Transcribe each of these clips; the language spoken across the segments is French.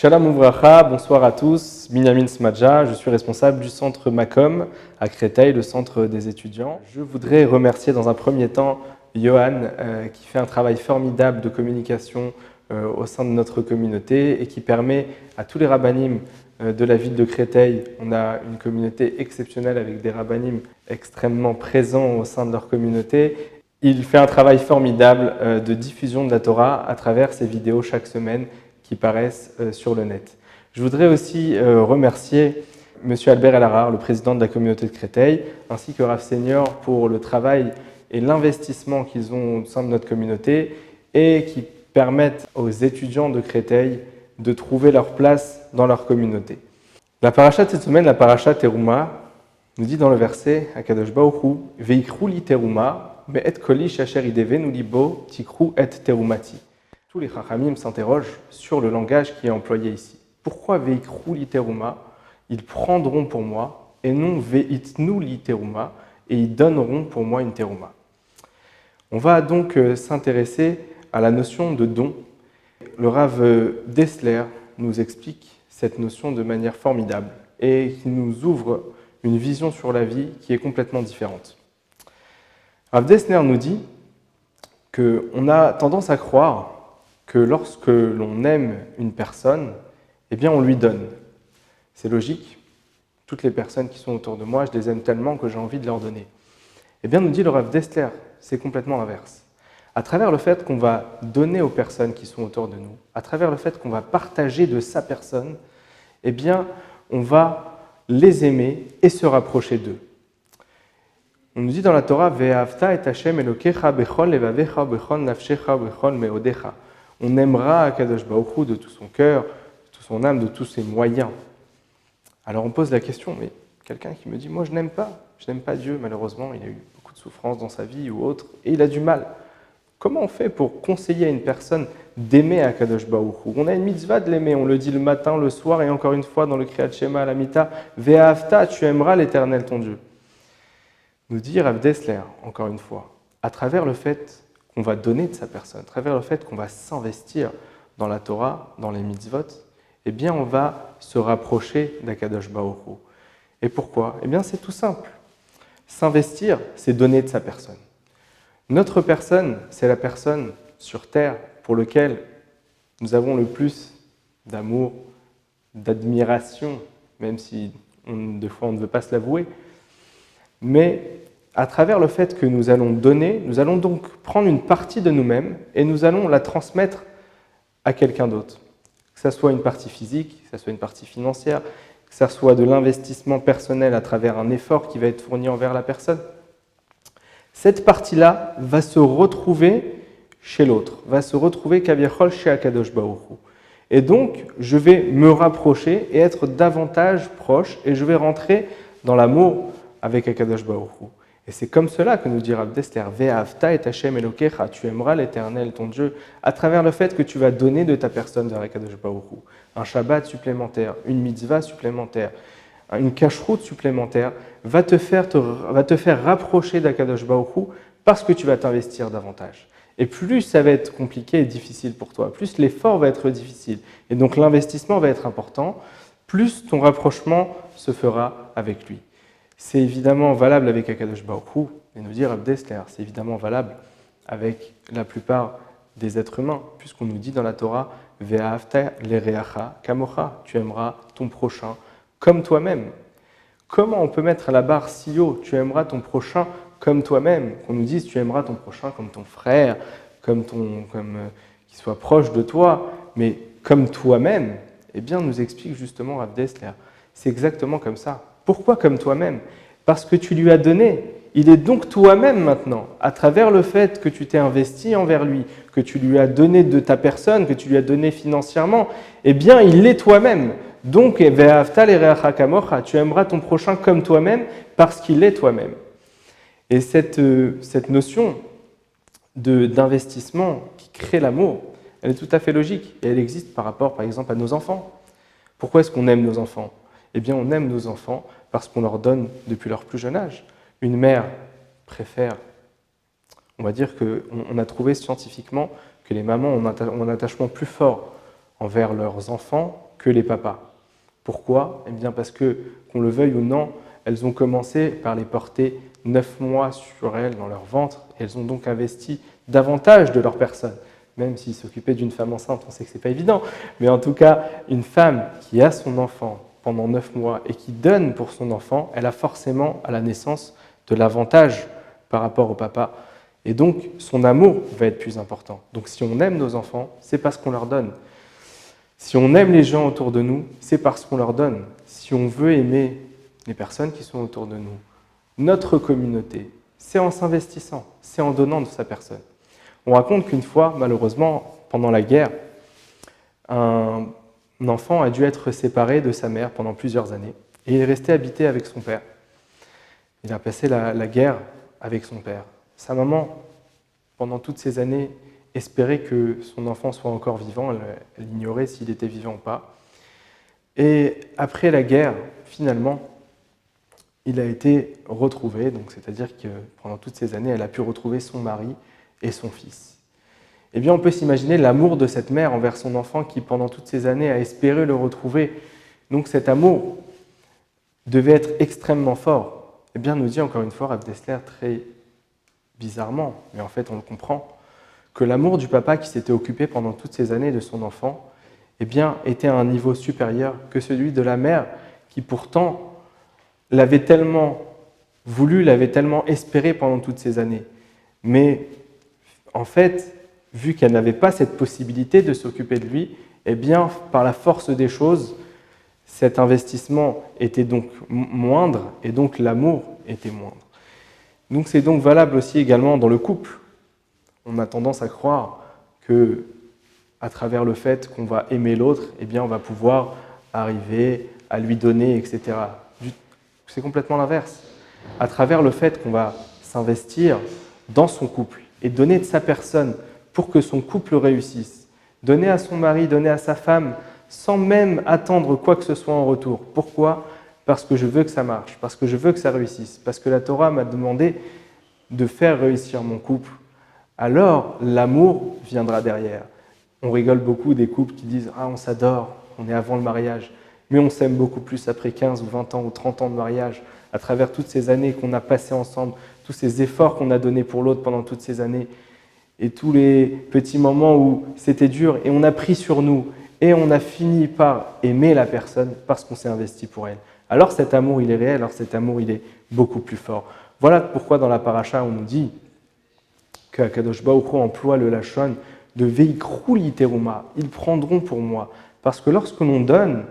Shalom Ouvracha, bonsoir à tous. Binyamin Smadja, je suis responsable du centre Macom à Créteil, le centre des étudiants. Je voudrais remercier dans un premier temps Johan qui fait un travail formidable de communication au sein de notre communauté et qui permet à tous les rabbanim de la ville de Créteil, on a une communauté exceptionnelle avec des rabbanim extrêmement présents au sein de leur communauté. Il fait un travail formidable de diffusion de la Torah à travers ses vidéos chaque semaine qui paraissent sur le net. Je voudrais aussi remercier M. Albert Elarar, le président de la communauté de Créteil, ainsi que Rav Senior pour le travail et l'investissement qu'ils ont au sein de notre communauté et qui permettent aux étudiants de Créteil de trouver leur place dans leur communauté. La paracha de cette semaine, la paracha Teruma, nous dit dans le verset Akadosh Baruch Hu Veikru li teruma be'et koli shasher idevenu libo tikru et terumati. Tous les chachamim s'interrogent sur le langage qui est employé ici. Pourquoi veikru li teruma? Ils prendront pour moi, et non veitnu li teruma, et ils donneront pour moi une teruma. On va donc s'intéresser à la notion de don. Le Rav Dessler nous explique cette notion de manière formidable et qui nous ouvre une vision sur la vie qui est complètement différente. Rav Dessler nous dit qu'on a tendance à croire que lorsque l'on aime une personne, eh bien on lui donne. C'est logique. Toutes les personnes qui sont autour de moi, je les aime tellement que j'ai envie de leur donner. Eh bien, nous dit le Rav Dessler, c'est complètement l'inverse. À travers le fait qu'on va donner aux personnes qui sont autour de nous, à travers le fait qu'on va partager de sa personne, eh bien, on va les aimer et se rapprocher d'eux. On nous dit dans la Torah, Ve'ahavta et Hashem Elokecha bechol levavecha bechol nafshecha bechol meodecha. On aimera Akadosh Baruch Hu de tout son cœur, de toute son âme, de tous ses moyens. Alors on pose la question, mais quelqu'un qui me dit, moi je n'aime pas Dieu, malheureusement, il a eu beaucoup de souffrances dans sa vie ou autre, et il a du mal. Comment on fait pour conseiller à une personne d'aimer Akadosh Baruch Hu? On a une mitzvah de l'aimer, on le dit le matin, le soir, et encore une fois dans le Kriyat Shema à la Mita, Ve'ahavta, tu aimeras l'Éternel ton Dieu. Nous dit Rav Dessler, encore une fois, à travers le fait qu'on va donner de sa personne, à travers le fait qu'on va s'investir dans la Torah, dans les mitzvot, eh bien on va se rapprocher d'Akadosh Baruch Hu. Et pourquoi? Eh bien c'est tout simple. S'investir, c'est donner de sa personne. Notre personne, c'est la personne sur terre pour laquelle nous avons le plus d'amour, d'admiration, même si des fois on ne veut pas se l'avouer. Mais à travers le fait que nous allons donner, nous allons donc prendre une partie de nous-mêmes et nous allons la transmettre à quelqu'un d'autre. Que ce soit une partie physique, que ce soit une partie financière, que ce soit de l'investissement personnel à travers un effort qui va être fourni envers la personne. Cette partie-là va se retrouver chez l'autre, va se retrouver kaviachol chez Akadosh Baruch Hu. Et donc, je vais me rapprocher et être davantage proche et je vais rentrer dans l'amour avec Akadosh Baruch Hu. Et c'est comme cela que nous dit Rav Dessler, Ve'ahavta et Hashem Elokecha, tu aimeras l'Éternel ton Dieu, à travers le fait que tu vas donner de ta personne vers Akadosh Baruch Hu. Un Shabbat supplémentaire, une mitzvah supplémentaire, une cacheroute supplémentaire va te faire rapprocher d'Akadosh Baruch Hu parce que tu vas t'investir davantage. Et plus ça va être compliqué et difficile pour toi, plus l'effort va être difficile, et donc l'investissement va être important, plus ton rapprochement se fera avec lui. C'est évidemment valable avec Akadosh Baruch Hu, et nous dit Rav Dessler, c'est évidemment valable avec la plupart des êtres humains, puisqu'on nous dit dans la Torah, Ve'ahavta l'ereacha kamocha, tu aimeras ton prochain comme toi-même. Comment on peut mettre la barre si haut, tu aimeras ton prochain comme toi-même, qu'on nous dise tu aimeras ton prochain comme ton frère, comme qu'il soit proche de toi, mais comme toi-même? Eh bien, nous explique justement Rav Dessler, c'est exactement comme ça. Pourquoi comme toi-même? Parce que tu lui as donné. Il est donc toi-même maintenant, à travers le fait que tu t'es investi envers lui, que tu lui as donné de ta personne, que tu lui as donné financièrement, eh bien il est toi-même. Donc, Ve'ahavta l'ereacha kamocha, tu aimeras ton prochain comme toi-même parce qu'il est toi-même. Et cette notion d'investissement qui crée l'amour, elle est tout à fait logique et elle existe par rapport, par exemple, à nos enfants. Pourquoi est-ce qu'on aime nos enfants? Eh bien, on aime nos enfants parce qu'on leur donne depuis leur plus jeune âge. Une mère préfère, on va dire qu'on a trouvé scientifiquement que les mamans ont un attachement plus fort envers leurs enfants que les papas. Pourquoi? Eh bien parce que, qu'on le veuille ou non, elles ont commencé par les porter 9 mois sur elles dans leur ventre, et elles ont donc investi davantage de leur personne. Même s'ils s'occupaient d'une femme enceinte, on sait que ce n'est pas évident, mais en tout cas, une femme qui a son enfant pendant 9 mois et qui donne pour son enfant, elle a forcément à la naissance de l'avantage par rapport au papa. Et donc, son amour va être plus important. Donc, si on aime nos enfants, c'est parce qu'on leur donne. Si on aime les gens autour de nous, c'est parce qu'on leur donne. Si on veut aimer les personnes qui sont autour de nous, notre communauté, c'est en s'investissant, c'est en donnant de sa personne. On raconte qu'une fois, malheureusement, pendant la guerre, un enfant a dû être séparé de sa mère pendant plusieurs années et il est resté habité avec son père. Il a passé la guerre avec son père. Sa maman, pendant toutes ces années, espérait que son enfant soit encore vivant, elle ignorait s'il était vivant ou pas. Et après la guerre, finalement, il a été retrouvé, donc c'est-à-dire que pendant toutes ces années, elle a pu retrouver son mari et son fils. Eh bien, on peut s'imaginer l'amour de cette mère envers son enfant qui, pendant toutes ces années, a espéré le retrouver. Donc cet amour devait être extrêmement fort. Eh bien, nous dit encore une fois Rav Dessler très bizarrement, mais en fait on le comprend, que l'amour du papa qui s'était occupé pendant toutes ces années de son enfant, eh bien, était à un niveau supérieur que celui de la mère qui pourtant l'avait tellement voulu, l'avait tellement espéré pendant toutes ces années. Mais en fait, vu qu'elle n'avait pas cette possibilité de s'occuper de lui, eh bien, par la force des choses, cet investissement était donc moindre et donc l'amour était moindre. Donc c'est donc valable aussi également dans le couple. On a tendance à croire que, à travers le fait qu'on va aimer l'autre, eh bien, on va pouvoir arriver à lui donner, etc. C'est complètement l'inverse. À travers le fait qu'on va s'investir dans son couple et donner de sa personne pour que son couple réussisse, donner à son mari, donner à sa femme, sans même attendre quoi que ce soit en retour. Pourquoi? Parce que je veux que ça marche, parce que je veux que ça réussisse, parce que la Torah m'a demandé de faire réussir mon couple. Alors l'amour viendra derrière. On rigole beaucoup des couples qui disent « Ah, on s'adore, on est avant le mariage », mais on s'aime beaucoup plus après 15 ou 20 ans ou 30 ans de mariage, à travers toutes ces années qu'on a passées ensemble, tous ces efforts qu'on a donnés pour l'autre pendant toutes ces années, et tous les petits moments où c'était dur, et on a pris sur nous, et on a fini par aimer la personne parce qu'on s'est investi pour elle. Alors cet amour, il est réel, alors cet amour, il est beaucoup plus fort. Voilà pourquoi dans la paracha, on nous dit qu'Akadosh Baruch Hu emploie le lachon de veikru li teruma, ils prendront pour moi. Parce que lorsque l'on donne,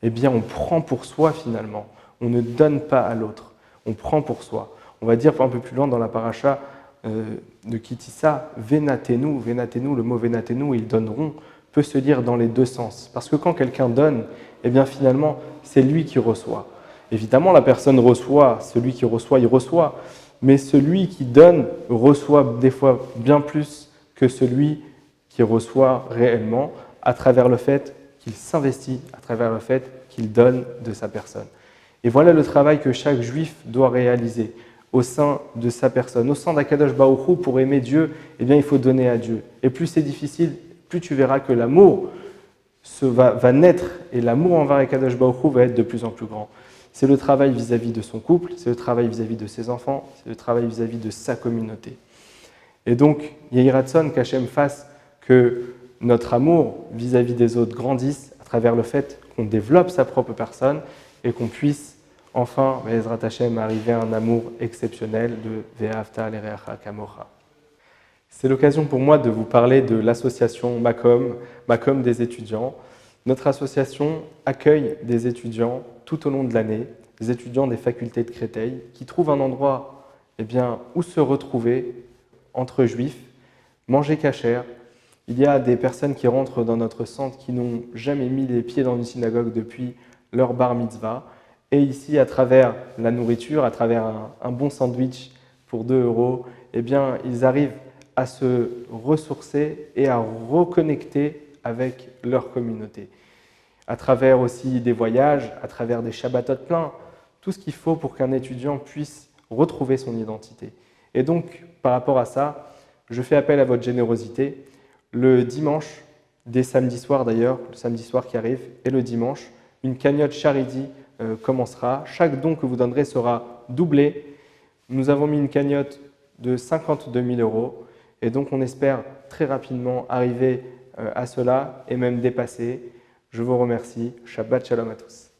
eh bien on prend pour soi finalement. On ne donne pas à l'autre, on prend pour soi. On va dire un peu plus loin dans la paracha de Kitissa, venatenu, venatenu, le mot venatenu, ils donneront, peut se lire dans les deux sens. Parce que quand quelqu'un donne, eh bien finalement, c'est lui qui reçoit. Évidemment, la personne reçoit, celui qui reçoit, il reçoit. Mais celui qui donne reçoit des fois bien plus que celui qui reçoit réellement à travers le fait qu'il s'investit, à travers le fait qu'il donne de sa personne. Et voilà le travail que chaque juif doit réaliser au sein de sa personne. Au sein d'Akadosh Baruch Hu, pour aimer Dieu, eh bien, il faut donner à Dieu. Et plus c'est difficile, plus tu verras que l'amour va naître et l'amour envers Akadosh Baruch Hu va être de plus en plus grand. C'est le travail vis-à-vis de son couple, c'est le travail vis-à-vis de ses enfants, c'est le travail vis-à-vis de sa communauté. Et donc, Yehi Ratson qu'Hachem fasse que notre amour vis-à-vis des autres grandisse à travers le fait qu'on développe sa propre personne et qu'on puisse enfin, Be'ezrat Hashem, arriver à un amour exceptionnel de Ve'ahavta l'ereacha kamocha. C'est l'occasion pour moi de vous parler de l'association Makom des étudiants. Notre association accueille des étudiants tout au long de l'année, des étudiants des facultés de Créteil, qui trouvent un endroit où se retrouver entre juifs, manger kasher. Il y a des personnes qui rentrent dans notre centre qui n'ont jamais mis les pieds dans une synagogue depuis leur bar mitzvah. Et ici, à travers la nourriture, à travers un bon sandwich pour 2 €, ils arrivent à se ressourcer et à reconnecter avec leur communauté. À travers aussi des voyages, à travers des Shabbatot pleins, tout ce qu'il faut pour qu'un étudiant puisse retrouver son identité. Et donc, par rapport à ça, je fais appel à votre générosité. Le dimanche dès samedi soir d'ailleurs, le samedi soir qui arrive, et le dimanche, une cagnotte Charity commencera. Chaque don que vous donnerez sera doublé. Nous avons mis une cagnotte de 52 000 euros et donc on espère très rapidement arriver à cela et même dépasser. Je vous remercie. Shabbat Shalom à tous.